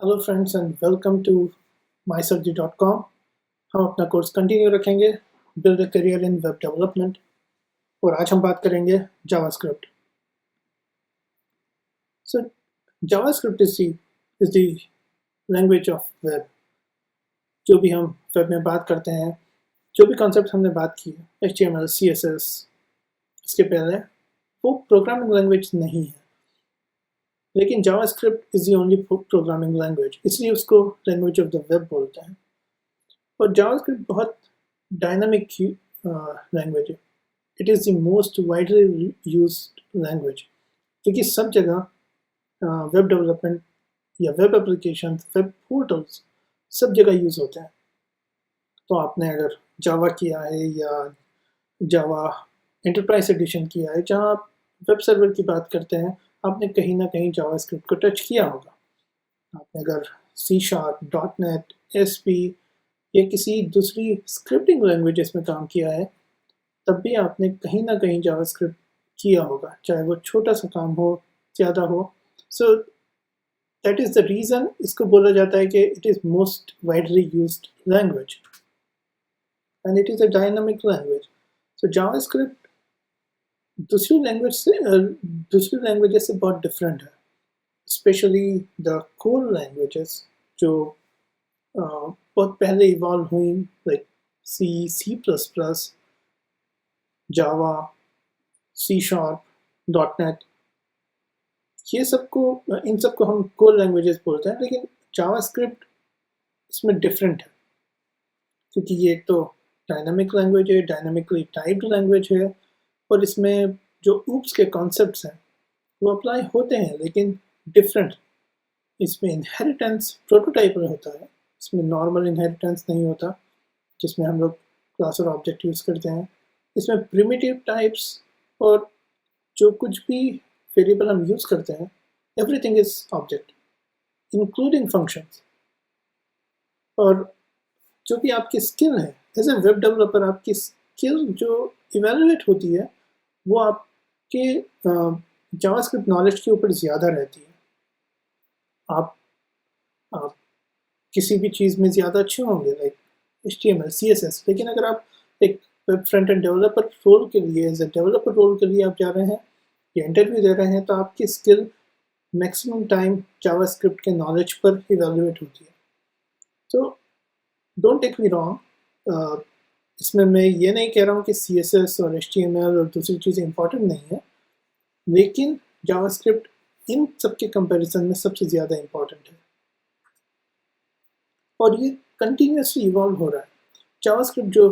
Hello friends and welcome to mysubject.com। हम अपना course continue रखेंगे, build a career in web development, और आज हम बात करेंगे JavaScript. So JavaScript is the language of web. जो भी हम वेब में बात करते हैं, जो भी कॉन्सेप्ट हमने बात की है, HTML, CSS, इसके पहले वो प्रोग्रामिंग लैंग्वेज नहीं है, लेकिन JavaScript is the only programming language, इसलिए उसको लैंग्वेज ऑफ द वेब बोलते हैं। और जावास्क्रिप्ट बहुत डायनामिक लैंग्वेज है। It is the most widely used language, क्योंकि सब जगह वेब डेवलपमेंट या वेब एप्लीकेशन, वेब पोर्टल्स सब जगह यूज़ होते हैं। तो आपने अगर जावा किया है या जावा एंटरप्राइज एडिशन किया है, जहाँ आप वेब सर्वर की बात करते हैं, आपने कहीं ना कहीं जावास्क्रिप्ट को टच किया होगा। आपने अगर C#, .NET, SP या किसी दूसरी स्क्रिप्टिंग लैंग्वेजेस में काम किया है, तब भी आपने कहीं ना कहीं जावास्क्रिप्ट किया होगा, चाहे वो छोटा सा काम हो, ज़्यादा हो। So that is the reason इसको बोला जाता है कि it is most widely used language and it is a dynamic language. So JavaScript दूसरी लैंग्वेजेस से बहुत डिफरेंट है, स्पेशली द कोर लैंग्वेजेस जो बहुत पहले इवॉल्व हुई, लाइक C++, जावा, C#, .NET। इन सबको हम कोर लैंग्वेजेस बोलते हैं, लेकिन जावास्क्रिप्ट इसमें डिफरेंट है, क्योंकि ये एक तो डायनामिक लैंग्वेज है, डायनामिकली टाइप्ड लैंग्वेज है, और इसमें जो ऊप्स के कॉन्सेप्ट्स हैं वो अप्लाई होते हैं, लेकिन डिफरेंट। इसमें इनहेरिटेंस प्रोटोटाइपल होता है, इसमें नॉर्मल इनहेरिटेंस नहीं होता जिसमें हम लोग क्लास और ऑब्जेक्ट यूज़ करते हैं। इसमें प्रिमिटिव टाइप्स और जो कुछ भी वेरिएबल हम यूज़ करते हैं, everything is object including functions. और जो भी आपकी स्किल है एज ए वेब डेवलपर, आपकी स्किल जो इवेलुएट होती है वो आपके जावास्क्रिप्ट नॉलेज के ऊपर ज़्यादा रहती है। आप आप किसी भी चीज़ में ज़्यादा अच्छे होंगे, लाइक HTML, CSS, लेकिन अगर आप एक web front end developer role के लिए, एज ए डेवलपर रोल के लिए आप जा रहे हैं या इंटरव्यू दे रहे हैं, तो आपकी स्किल मैक्सिमम टाइम जावास्क्रिप्ट के नॉलेज पर इवेलुएट होती है। तो डोंट टेक मी रॉन्ग, इसमें मैं ये नहीं कह रहा हूँ कि CSS और HTML और दूसरी चीज़ें इंपॉर्टेंट नहीं है, लेकिन जावास्क्रिप्ट इन सब के कंपैरिजन में सबसे ज़्यादा इंपॉर्टेंट है, और ये कंटिन्यूसली इवॉल्व हो रहा है। जावास्क्रिप्ट जो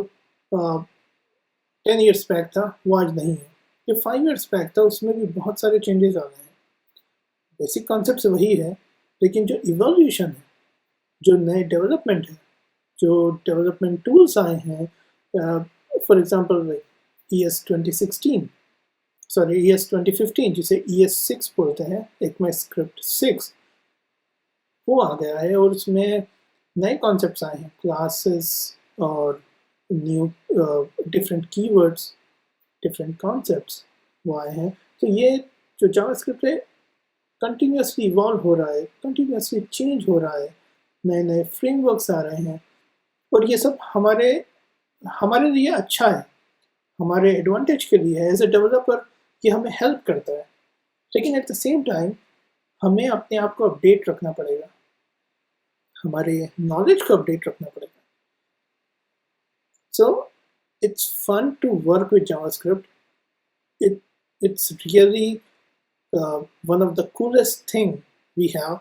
10 ईयर्स बैक था वो आज नहीं है, जो 5 ईयर्स बैक था उसमें भी बहुत सारे चेंजेस आ गए हैं। बेसिक कॉन्सेप्ट वही है, लेकिन जो इवोल्यूशन है, जो नए डेवलपमेंट है, जो डेवलपमेंट टूल्स आए हैं, फॉर एग्जांपल ES 2015, जिसे ES6 बोलते हैं, ECMAScript 6, वो आ गया है, और उसमें नए कॉन्सेप्ट्स आए हैं, क्लासेस और new different keywords, different concepts वो आए हैं। तो ये जो जावास्क्रिप्ट है कंटिन्यूसली इवॉल्व हो रहा है, कंटिन्यूसली चेंज हो रहा है, नए नए फ्रेमवर्क्स आ रहे हैं, और ये सब हमारे हमारे लिए अच्छा है, हमारे एडवांटेज के लिए है। एज ए डेवलपर ये हमें हेल्प करता है, लेकिन एट द सेम टाइम हमें अपने आप को अपडेट रखना पड़ेगा, हमारे नॉलेज को अपडेट रखना पड़ेगा। So it's fun to work with JavaScript. It's really one of the coolest thing we have.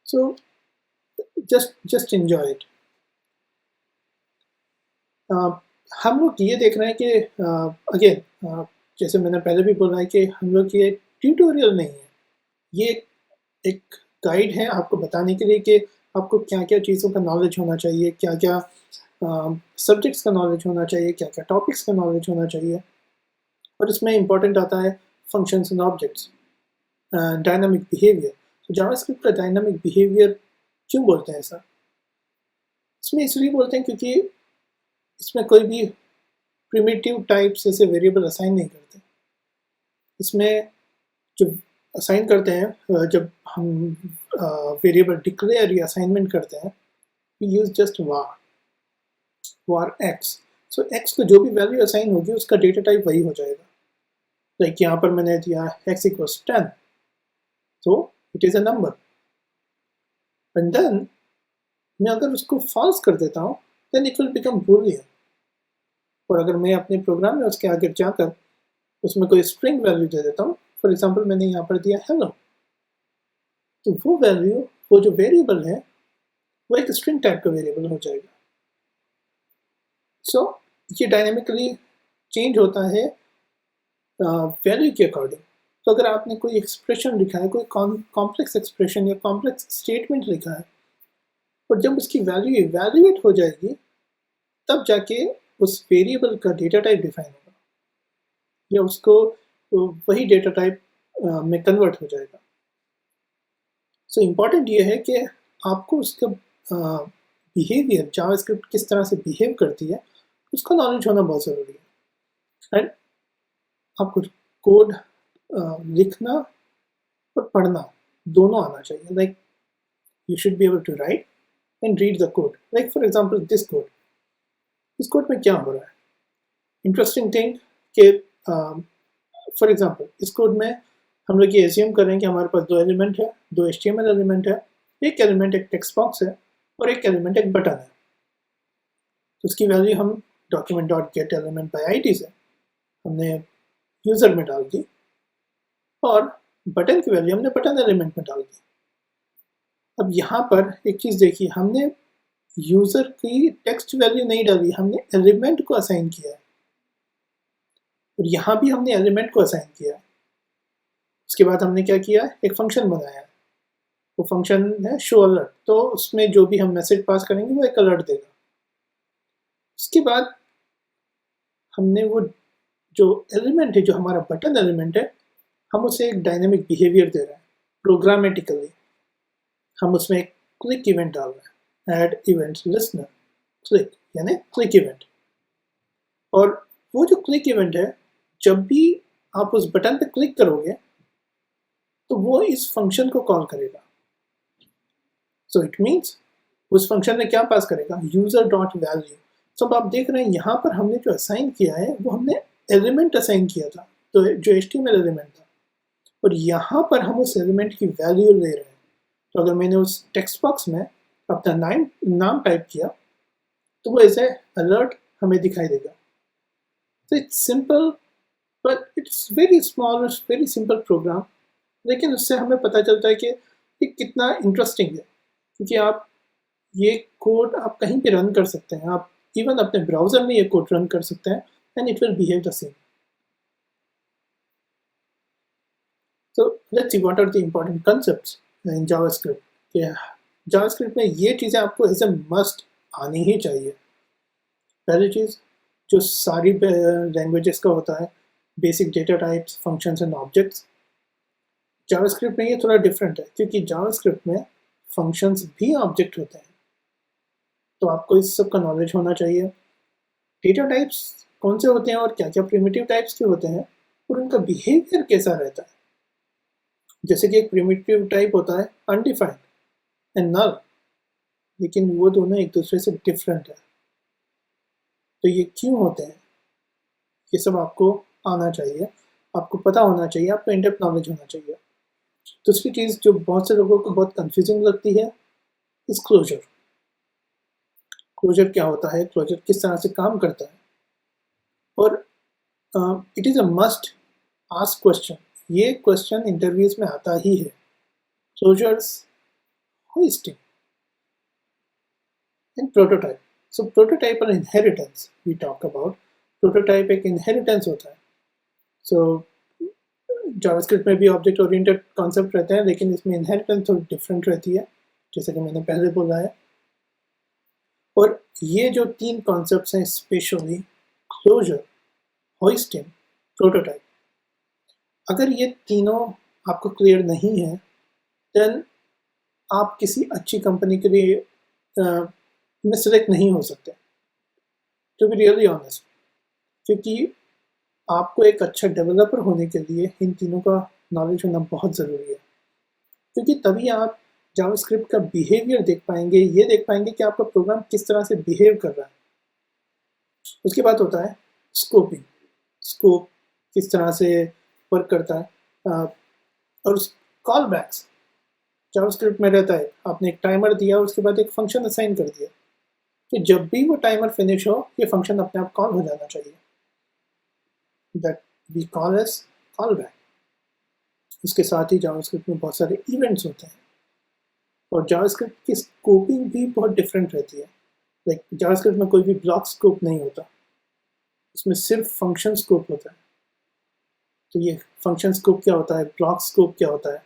So just enjoy it. हम लोग ये देख रहे हैं कि अगेन, जैसे मैंने पहले भी बोला है कि हम लोग ये ट्यूटोरियल नहीं है, ये एक गाइड है आपको बताने के लिए कि आपको क्या क्या चीज़ों का नॉलेज होना चाहिए, क्या क्या सब्जेक्ट्स का नॉलेज होना चाहिए, क्या क्या टॉपिक्स का नॉलेज होना चाहिए। और इसमें इंपॉर्टेंट आता है functions and objects, dynamic behaviour. तो जावास्क्रिप्ट का डायनामिक बिहेवियर क्यों बोलते हैं ऐसा? इसमें इसलिए बोलते हैं क्योंकि इसमें कोई भी प्रिमिटिव टाइप्स जैसे वेरिएबल असाइन नहीं करते। इसमें जो असाइन करते हैं, जब हम वेरिएबल डिक्लेयर या असाइनमेंट करते हैं, we use just var x. सो एक्स को जो भी वैल्यू असाइन होगी उसका डेटा टाइप वही हो जाएगा। लाइक यहाँ पर मैंने दिया x इक्वल्स 10, तो it is a number. And then मैं अगर उसको फॉल्स कर देता हूँ then it will become boolean. और अगर मैं अपने प्रोग्राम में उसके आगे जाकर उसमें कोई स्ट्रिंग वैल्यू दे देता हूँ, फॉर एग्जांपल मैंने यहाँ पर दिया हेलो, तो वो वैल्यू, वो जो वेरिएबल है वो एक स्ट्रिंग टाइप का वेरिएबल हो जाएगा। सो ये डायनेमिकली चेंज होता है वैल्यू के अकॉर्डिंग। तो अगर आपने कोई एक्सप्रेशन लिखा है, कोई कॉम्प्लेक्स एक्सप्रेशन या कॉम्प्लेक्स स्टेटमेंट लिखा है, और जब उसकी वैल्यू इवैल्यूएट हो जाएगी तब जाके उस वेरिएबल का डेटा टाइप डिफाइन होगा या उसको वही डेटा टाइप में कन्वर्ट हो जाएगा। सो इम्पॉर्टेंट ये है कि आपको उसका बिहेवियर, जावास्क्रिप्ट किस तरह से बिहेव करती है, उसका नॉलेज होना बहुत ज़रूरी है। एंड आपको कोड लिखना और पढ़ना दोनों आना चाहिए। Like you should be able to write and read the code. Like for example this code, इस कोड में क्या हो रहा है, इंटरेस्टिंग थिंग कि फॉर एग्जांपल इस कोड में हम लोग ये एज्यूम कर रहे हैं कि हमारे पास दो एलिमेंट है, दो HTML एलिमेंट है, एक एलिमेंट एक टेक्स्ट बॉक्स है और एक एलिमेंट एक बटन है। तो उसकी वैल्यू हम document dot gate element by ID से हमने यूज़र में डाल दी और बटन की वैल्यू हमने बटन एलिमेंट में डाल दी। अब यहाँ पर एक चीज़ देखिए, हमने यूज़र की टेक्स्ट वैल्यू नहीं डाली, हमने एलिमेंट को असाइन किया है और यहाँ भी हमने एलिमेंट को असाइन किया है। उसके बाद हमने क्या किया, एक फंक्शन बनाया है, वो फंक्शन है शो अलर्ट, तो उसमें जो भी हम मैसेज पास करेंगे वो एक अलर्ट देगा। उसके बाद हमने वो जो एलिमेंट है, जो हमारा बटन एलिमेंट है, हम उसे एक डायनेमिक बिहेवियर दे रहे हैं प्रोग्रामेटिकली। हम उसमें एक क्लिक इवेंट डाल रहे हैं, ऐड इवेंट लिस्नर क्लिक, यानी क्लिक इवेंट। और वो जो क्लिक इवेंट है, जब भी आप उस बटन पे क्लिक करोगे तो वो इस फंक्शन को कॉल करेगा। सो इट मीन्स उस फंक्शन में क्या पास करेगा, यूजर डॉट वैल्यू। सब आप देख रहे हैं यहाँ पर हमने जो असाइन किया है वो हमने एलिमेंट असाइन किया था, तो जो HTML एलिमेंट था, और यहाँ पर हम उस एलिमेंट की वैल्यू ले रहे हैं। तो अगर मैंने उस टेक्स्ट बॉक्स में अपना नाम टाइप किया तो वो ऐसे अलर्ट हमें दिखाई देगा। तो it's simple but it's very small, very simple program, लेकिन उससे हमें पता चलता है कि ये कितना इंटरेस्टिंग है, क्योंकि आप ये कोड आप कहीं पे रन कर सकते हैं, आप इवन अपने ब्राउज़र में ये कोड रन कर सकते हैं and it will behave the same. So let's see what are the important concepts in JavaScript. JavaScript में ये चीज़ें आपको एज ए मस्ट आनी ही चाहिए। पहली चीज़ जो सारी लैंग्वेजेस का होता है, basic data types, functions and objects. JavaScript में ये थोड़ा डिफरेंट है क्योंकि जावास्क्रिप्ट में फंक्शंस भी ऑब्जेक्ट होते हैं, तो आपको इस सब का नॉलेज होना चाहिए। डेटा टाइप्स कौन से होते हैं और क्या क्या प्रिमिटिव टाइप्स के होते हैं और उनका बिहेवियर कैसा रहता है। जैसे कि एक प्रिमिटिव टाइप होता है अनडिफाइंड एंड नल, लेकिन वो दोनों एक दूसरे से डिफरेंट है। तो ये क्यों होते हैं, ये सब आपको आना चाहिए, आपको पता होना चाहिए, आपको इन डेप्थ नॉलेज होना चाहिए। दूसरी चीज़ जो बहुत से लोगों को बहुत कंफ्यूजिंग लगती है इस क्लोजर। क्लोजर क्या होता है, क्लोजर किस तरह से काम करता है, और it is a must ask question. ये क्वेश्चन इंटरव्यूज में आता ही है। Closures, hoisting and prototype. So prototype और inheritance we talk about. Prototype एक इनहेरिटेंस होता है। सो जावास्क्रिप्ट में भी ऑब्जेक्ट ओरिएंटेड कॉन्सेप्ट रहते हैं, लेकिन इसमें इनहेरिटेंस थोड़ी डिफरेंट रहती है, जैसे कि मैंने पहले बोला है। और ये जो तीन कॉन्सेप्ट्स हैं, स्पेशली क्लोजर, होइस्टिंग, प्रोटोटाइप, अगर ये तीनों आपको क्लियर नहीं है देन आप किसी अच्छी कंपनी के लिए में सिलेक्ट नहीं हो सकते, टू बी रियली ऑनेस्ट। क्योंकि आपको एक अच्छा डेवलपर होने के लिए इन तीनों का नॉलेज होना बहुत ज़रूरी है, क्योंकि तभी आप जावास्क्रिप्ट का बिहेवियर देख पाएंगे, ये देख पाएंगे कि आपका प्रोग्राम किस तरह से बिहेव कर रहा है। उसके बाद होता है स्कोपिंग। स्कोप किस तरह से वर्क करता है, और कॉल बैक्स जावास्क्रिप्ट में रहता है। आपने एक टाइमर दिया और उसके बाद एक फंक्शन असाइन कर दिया कि जब भी वो टाइमर फिनिश हो ये फंक्शन अपने आप कॉल हो जाना चाहिए, that we call as callback. इसके साथ ही जावास्क्रिप्ट में बहुत सारे इवेंट्स होते हैं, और जावास्क्रिप्ट की स्कोपिंग भी बहुत डिफरेंट रहती है। लाइक जावास्क्रिप्ट में कोई भी ब्लॉक स्कोप नहीं होता, इसमें सिर्फ फंक्शन स्कोप होता है। तो ये फंक्शन स्कोप क्या होता है, ब्लॉक स्कोप क्या होता है,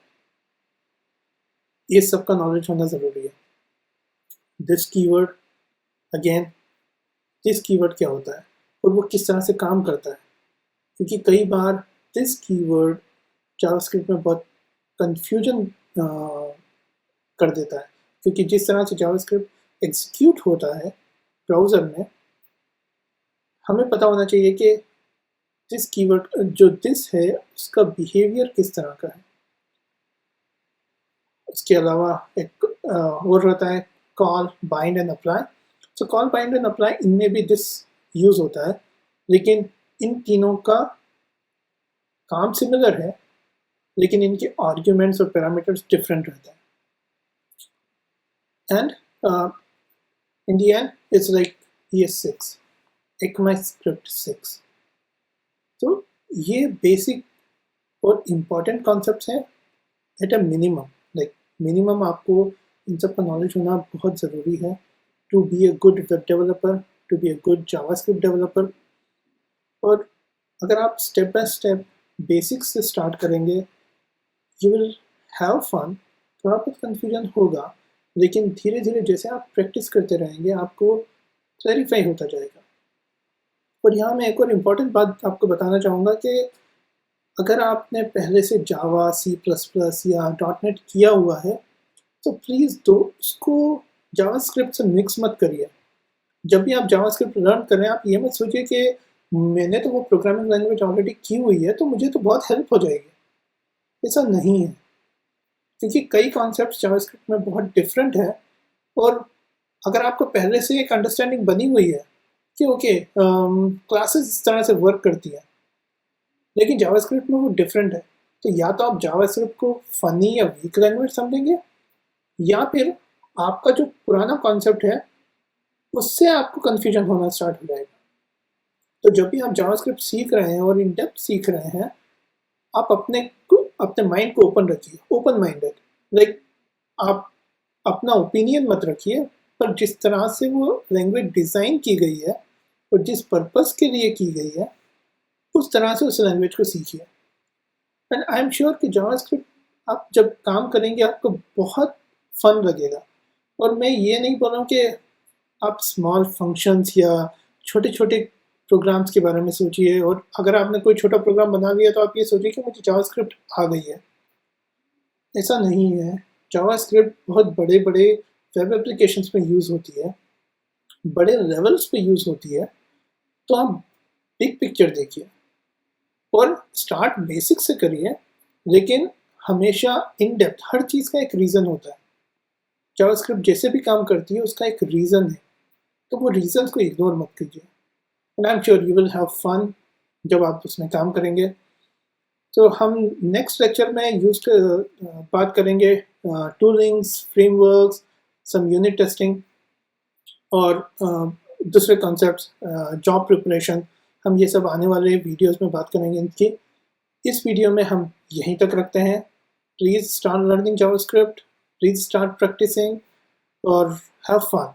ये सब का नॉलेज होना ज़रूरी है। This keyword, again this keyword क्या होता है और वो किस तरह से काम करता है, क्योंकि कई बार दिस कीवर्ड जावास्क्रिप्ट में बहुत कंफ्यूजन कर देता है, क्योंकि जिस तरह से जावास्क्रिप्ट एग्जीक्यूट होता है ब्राउज़र में, हमें पता होना चाहिए कि दिस कीवर्ड जो दिस है उसका बिहेवियर किस तरह का है। इसके अलावा एक और रहता है call, bind and apply. So call, bind and apply, इनमें भी दिस यूज़ होता है, लेकिन इन तीनों का काम सिमिलर है, लेकिन इनके आर्ग्यूमेंट्स और पैरामीटर्स डिफरेंट रहते हैं। And in the end it's like ES6, ECMAScript 6। तो ये बेसिक और इम्पॉर्टेंट कॉन्सेप्ट्स हैं at a minimum. Like minimum आपको इन सब का नॉलेज होना बहुत ज़रूरी है to be a good web developer, to be a good JavaScript developer. और अगर आप स्टेप बाय स्टेप बेसिक्स से स्टार्ट करेंगे, यू विल हैव फन। थोड़ा बहुत कन्फ्यूजन होगा, लेकिन धीरे धीरे जैसे आप प्रैक्टिस करते रहेंगे आपको क्लैरिफाई होता जाएगा। और यहाँ मैं एक और इम्पॉर्टेंट बात आपको बताना चाहूँगा कि अगर आपने पहले से जावा, C++ या .NET किया हुआ है, तो प्लीज़ दो उसको जावास्क्रिप्ट से मिक्स मत करिए। जब भी आप जावास्क्रिप्ट लर्न कर रहे हैं, आप ये मत सोचिए कि मैंने तो वो प्रोग्रामिंग लैंग्वेज ऑलरेडी की हुई है तो मुझे तो बहुत हेल्प हो जाएगी। ऐसा नहीं है, क्योंकि कई कॉन्सेप्ट्स जावास्क्रिप्ट में बहुत डिफरेंट है। और अगर आपको पहले से एक अंडरस्टैंडिंग बनी हुई है कि ओके क्लासेस इस तरह से वर्क करती है, लेकिन जावास्क्रिप्ट में वो डिफरेंट है, तो या तो आप जावास्क्रिप्ट को फनी या वीक लैंग्वेज समझेंगे, या फिर आपका जो पुराना कॉन्सेप्ट है उससे आपको कन्फ्यूजन होना स्टार्ट हो जाएगा। तो जब भी आप जावास्क्रिप्ट सीख रहे हैं और इन डेप्थ सीख रहे हैं, आप अपने माइंड को ओपन रखिए, ओपन माइंडेड। लाइक आप अपना ओपिनियन मत रखिए, पर जिस तरह से वो लैंग्वेज डिज़ाइन की गई है और जिस पर्पस के लिए की गई है, उस तरह से उस लैंग्वेज को सीखिए। एंड आई एम श्योर कि जावास्क्रिप्ट आप जब काम करेंगे आपको बहुत फन लगेगा। और मैं ये नहीं बोल रहा हूँ कि आप स्मॉल फंक्शंस या छोटे छोटे प्रोग्राम्स के बारे में सोचिए, और अगर आपने कोई छोटा प्रोग्राम बना लिया तो आप ये सोचिए कि मुझे जावास्क्रिप्ट आ गई है। ऐसा नहीं है। जावास्क्रिप्ट बहुत बड़े बड़े वेब एप्लीकेशंस में यूज़ होती है, बड़े लेवल्स पे यूज़ होती है। तो आप बिग पिक्चर देखिए और स्टार्ट बेसिक से करिए, लेकिन हमेशा इन डेप्थ। हर चीज़ का एक रीज़न होता है। जावास्क्रिप्ट जैसे भी काम करती है उसका एक रीज़न है, तो वो रीज़न्स को इग्नोर मत कीजिए। And I am sure you will have fun जब आप उसमें काम करेंगे। तो हम नेक्स्ट लेक्चर में बात करेंगे टूलिंग्स, फ्रेमवर्क्स, सम यूनिट टेस्टिंग और दूसरे कॉन्सेप्ट्स, जॉब प्रिपरेशन। हम ये सब आने वाले वीडियोस में बात करेंगे इनकी। इस वीडियो में हम यहीं तक रखते हैं। Please start learning JavaScript, please start practising और have fun.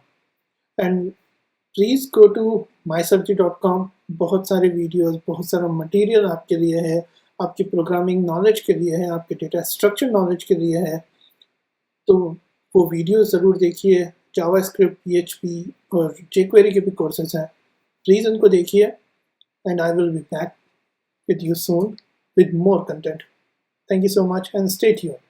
And please go to mysubject.com। बहुत सारे वीडियोस, बहुत सारा मटेरियल आपके लिए है, आपकी प्रोग्रामिंग नॉलेज के लिए है, आपके डेटा स्ट्रक्चर नॉलेज के लिए है। तो वो वीडियो ज़रूर देखिए। जावास्क्रिप्ट, PHP और jQuery के भी कोर्सेज हैं, प्लीज़ उनको देखिए। And I will be back with you soon with more content. Thank you so much and stay tuned.